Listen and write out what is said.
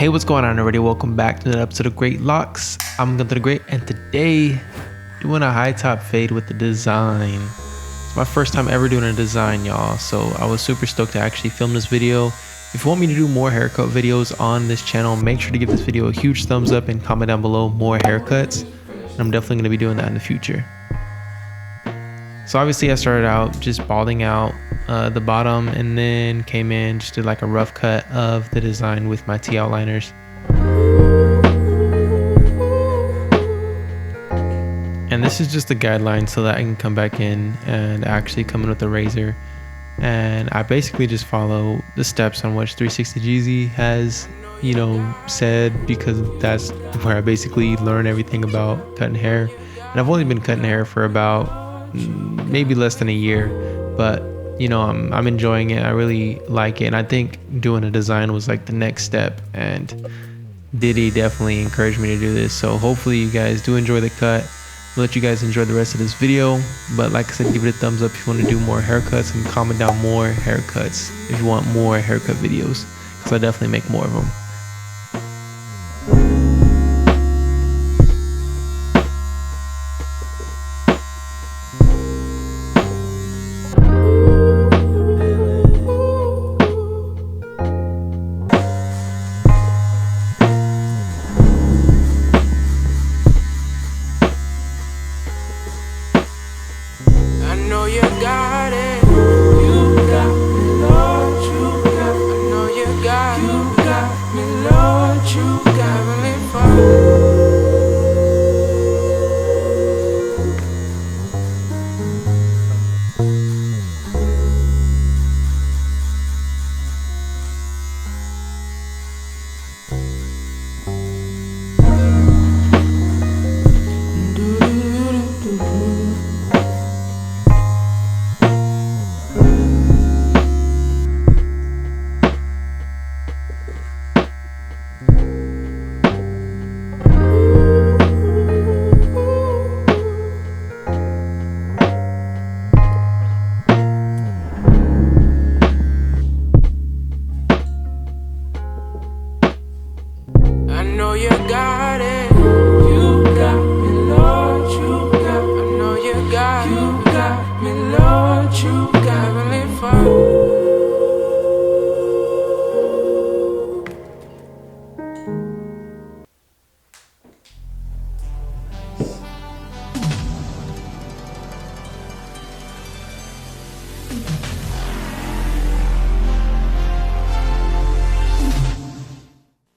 Hey, what's going on everybody? Welcome back to another episode of Dreadlocks. I'm Gunther the Great, and today doing a high top fade with the design. It's my first time ever doing a design, y'all, so I was super stoked to actually film this video. If you want me to do more haircut videos on this channel, make sure to give this video a huge thumbs up and comment down below more haircuts. And I'm definitely going to be doing that in the future. So obviously I started out just balding out the bottom, and then came in, just did like a rough cut of the design with my T outliners. And this is just a guideline so that I can come back in and actually come in with a razor. And I basically just follow the steps on which 360 Jeezy has, said, because that's where I basically learn everything about cutting hair. And I've only been cutting hair for about maybe less than a year, but I'm enjoying it. I really like it, and I think doing a design was like the next step, and Diddy definitely encouraged me to do this. So hopefully you guys do enjoy the cut. I'll let you guys enjoy the rest of this video, but like I said, give it a thumbs up if you want to do more haircuts, and comment down more haircuts if you want more haircut videos, because I definitely make more of them. I know you got it. You got me, Lord. You got. I know you got. You got me, Lord. You got me far. I know you got it.